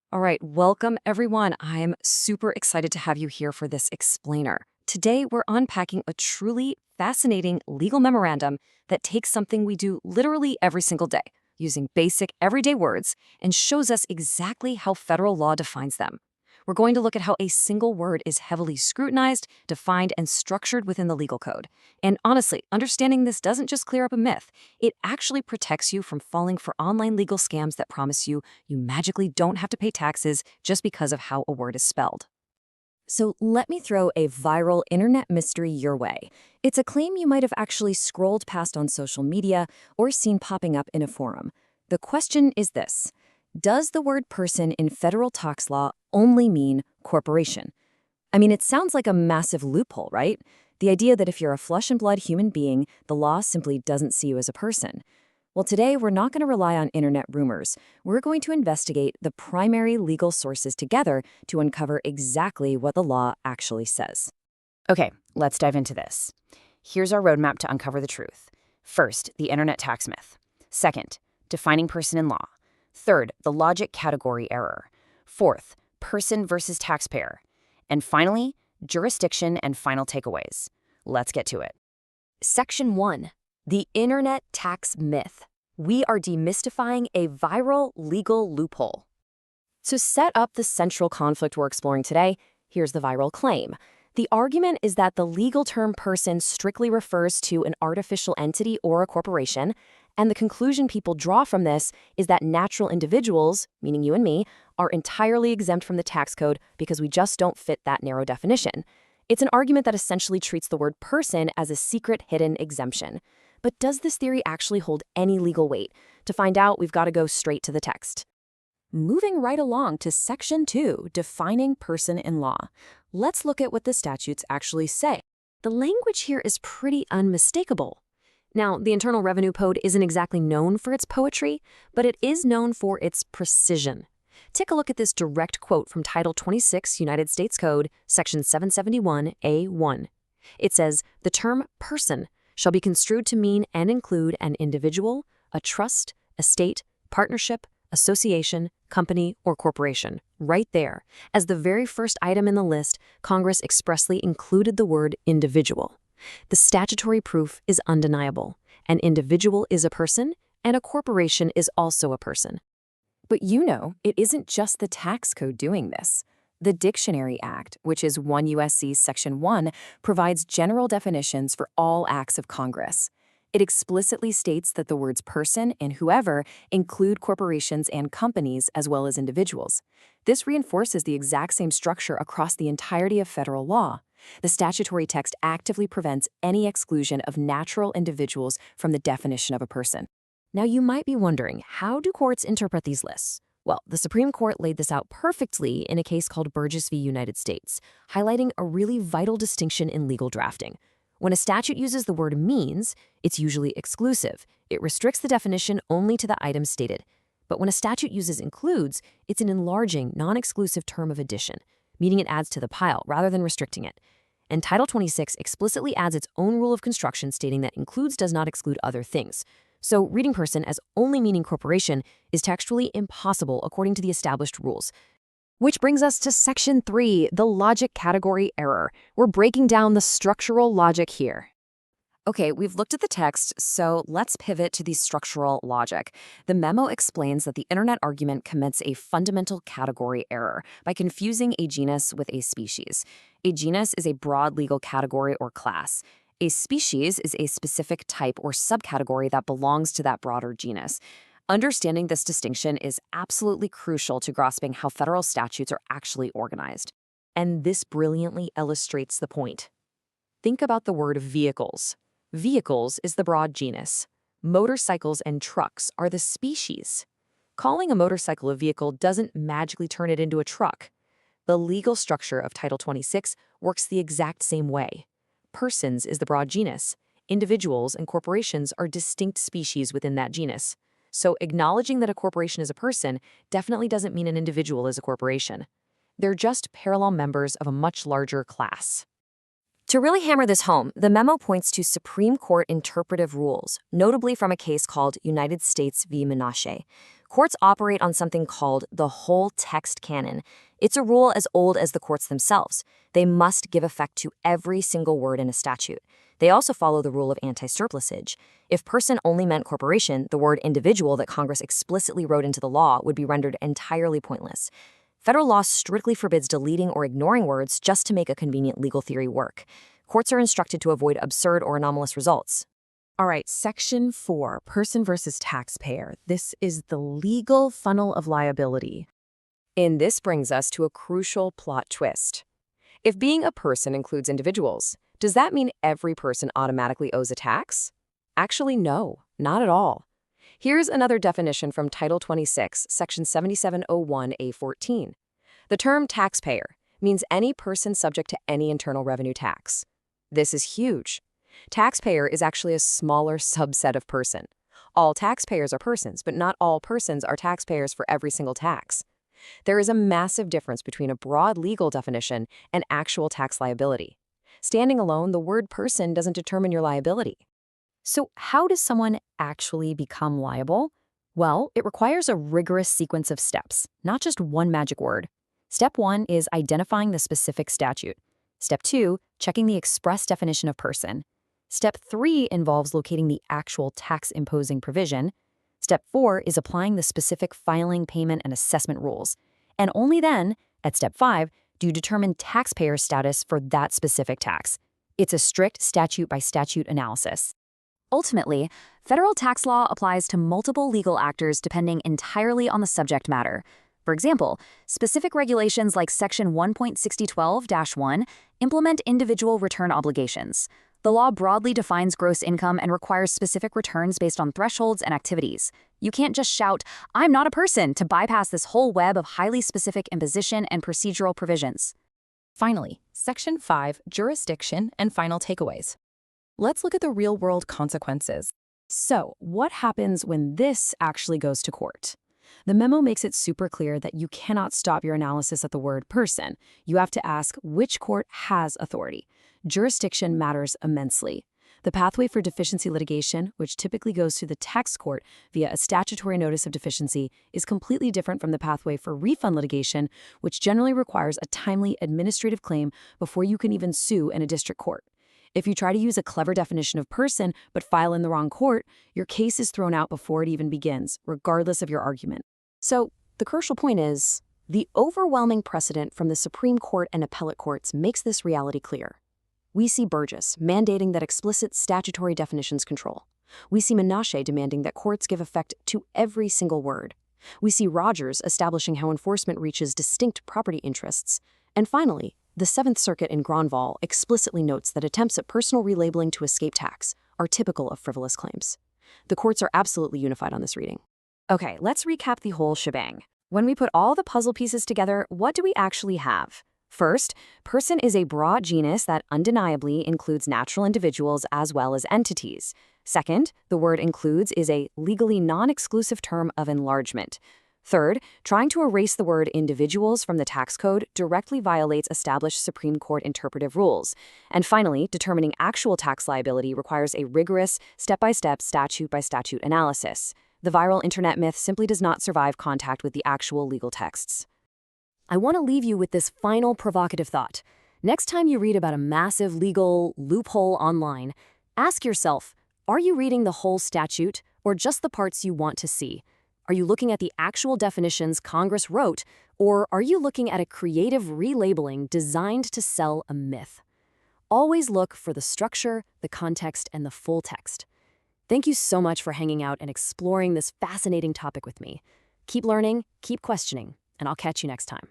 All right, welcome everyone. I'm super excited to have you here for this explainer. Today, we're unpacking a truly fascinating legal memorandum that takes something we do literally every single day, using basic everyday words, and shows us exactly how federal law defines them. We're going to look at how a single word is heavily scrutinized, defined, and structured within the legal code. And honestly, understanding this doesn't just clear up a myth, it actually protects you from falling for online legal scams that promise you magically don't have to pay taxes just because of how a word is spelled. So let me throw a viral internet mystery your way. It's a claim you might have actually scrolled past on social media or seen popping up in a forum. The question is this: does the word person in federal tax law only mean corporation? I mean, it sounds like a massive loophole, right? The idea that if you're a flesh and blood human being, the law simply doesn't see you as a person. Well, today we're not going to rely on internet rumors. We're going to investigate the primary legal sources together to uncover exactly what the law actually says. Okay, let's dive into this. Here's our roadmap to uncover the truth. First, the internet tax myth. Second, defining person in law. Third, the logic category error. Fourth, person versus taxpayer. And finally, jurisdiction and final takeaways. Let's get to it. Section 1. The Internet Tax Myth. We are demystifying a viral legal loophole. To set up the central conflict we're exploring today, here's the viral claim. The argument is that the legal term person strictly refers to an artificial entity or a corporation, and the conclusion people draw from this is that natural individuals, meaning you and me, are entirely exempt from the tax code because we just don't fit that narrow definition. It's an argument that essentially treats the word person as a secret hidden exemption. But does this theory actually hold any legal weight? To find out, we've got to go straight to the text. Moving right along to Section 2, defining person in law. Let's look at what the statutes actually say. The language here is pretty unmistakable. Now, the Internal Revenue Code isn't exactly known for its poetry, but it is known for its precision. Take a look at this direct quote from Title 26 United States Code, Section 771A1. It says, "The term person shall be construed to mean and include an individual, a trust, estate, partnership, association, company, or corporation." Right there. As the very first item in the list, Congress expressly included the word individual. The statutory proof is undeniable. An individual is a person, and a corporation is also a person. But it isn't just the tax code doing this. The Dictionary Act, which is 1 U.S.C. Section 1, provides general definitions for all acts of Congress. It explicitly states that the words person and whoever include corporations and companies as well as individuals. This reinforces the exact same structure across the entirety of federal law. The statutory text actively prevents any exclusion of natural individuals from the definition of a person. Now, you might be wondering, how do courts interpret these lists? Well, the Supreme Court laid this out perfectly in a case called Burgess v. United States, highlighting a really vital distinction in legal drafting. When a statute uses the word means, it's usually exclusive. It restricts the definition only to the items stated. But when a statute uses includes, it's an enlarging, non-exclusive term of addition, meaning it adds to the pile rather than restricting it. And Title 26 explicitly adds its own rule of construction stating that includes does not exclude other things. So reading person as only meaning corporation is textually impossible according to the established rules. Which brings us to Section 3, the logic category error. We're breaking down the structural logic here. Okay, we've looked at the text, so let's pivot to the structural logic. The memo explains that the internet argument commits a fundamental category error by confusing a genus with a species. A genus is a broad legal category or class. A species is a specific type or subcategory that belongs to that broader genus. Understanding this distinction is absolutely crucial to grasping how federal statutes are actually organized. And this brilliantly illustrates the point. Think about the word vehicles. Vehicles is the broad genus. Motorcycles and trucks are the species. Calling a motorcycle a vehicle doesn't magically turn it into a truck. The legal structure of Title 26 works the exact same way. Persons is the broad genus. Individuals and corporations are distinct species within that genus. So acknowledging that a corporation is a person definitely doesn't mean an individual is a corporation. They're just parallel members of a much larger class. To really hammer this home, the memo points to Supreme Court interpretive rules, notably from a case called United States v. Menashe. Courts operate on something called the whole text canon. It's a rule as old as the courts themselves. They must give effect to every single word in a statute. They also follow the rule of anti-surplusage. If person only meant corporation, the word individual that Congress explicitly wrote into the law would be rendered entirely pointless. Federal law strictly forbids deleting or ignoring words just to make a convenient legal theory work. Courts are instructed to avoid absurd or anomalous results. All right, Section 4, Person versus Taxpayer. This is the legal funnel of liability. And this brings us to a crucial plot twist. If being a person includes individuals, does that mean every person automatically owes a tax? Actually, no, not at all. Here's another definition from Title 26, Section 7701A14. The term taxpayer means any person subject to any internal revenue tax. This is huge. Taxpayer is actually a smaller subset of person. All taxpayers are persons, but not all persons are taxpayers for every single tax. There is a massive difference between a broad legal definition and actual tax liability. Standing alone, the word person doesn't determine your liability. So how does someone actually become liable? Well, it requires a rigorous sequence of steps, not just one magic word. Step 1 is identifying the specific statute. Step 2, checking the express definition of person. Step 3 involves locating the actual tax-imposing provision. Step 4 is applying the specific filing, payment, and assessment rules. And only then, at Step 5, do you determine taxpayer status for that specific tax. It's a strict statute-by-statute analysis. Ultimately, federal tax law applies to multiple legal actors depending entirely on the subject matter. For example, specific regulations like Section 1.6012-1 implement individual return obligations. The law broadly defines gross income and requires specific returns based on thresholds and activities. You can't just shout, "I'm not a person," to bypass this whole web of highly specific imposition and procedural provisions. Finally, Section 5, Jurisdiction and Final Takeaways. Let's look at the real-world consequences. So, what happens when this actually goes to court? The memo makes it super clear that you cannot stop your analysis at the word person. You have to ask which court has authority. Jurisdiction matters immensely. The pathway for deficiency litigation, which typically goes to the tax court via a statutory notice of deficiency, is completely different from the pathway for refund litigation, which generally requires a timely administrative claim before you can even sue in a district court. If you try to use a clever definition of person but file in the wrong court, your case is thrown out before it even begins, regardless of your argument. So, the crucial point is, the overwhelming precedent from the Supreme Court and appellate courts makes this reality clear. We see Burgess mandating that explicit statutory definitions control. We see Menashe demanding that courts give effect to every single word. We see Rogers establishing how enforcement reaches distinct property interests. And finally, the Seventh Circuit in Granval explicitly notes that attempts at personal relabeling to escape tax are typical of frivolous claims. The courts are absolutely unified on this reading. Okay, let's recap the whole shebang. When we put all the puzzle pieces together, what do we actually have? First, person is a broad genus that undeniably includes natural individuals as well as entities. Second, the word includes is a legally non-exclusive term of enlargement. Third, trying to erase the word individuals from the tax code directly violates established Supreme Court interpretive rules. And finally, determining actual tax liability requires a rigorous, step-by-step, statute-by-statute analysis. The viral internet myth simply does not survive contact with the actual legal texts. I want to leave you with this final provocative thought. Next time you read about a massive legal loophole online, ask yourself, are you reading the whole statute or just the parts you want to see? Are you looking at the actual definitions Congress wrote, or are you looking at a creative relabeling designed to sell a myth? Always look for the structure, the context, and the full text. Thank you so much for hanging out and exploring this fascinating topic with me. Keep learning, keep questioning, and I'll catch you next time.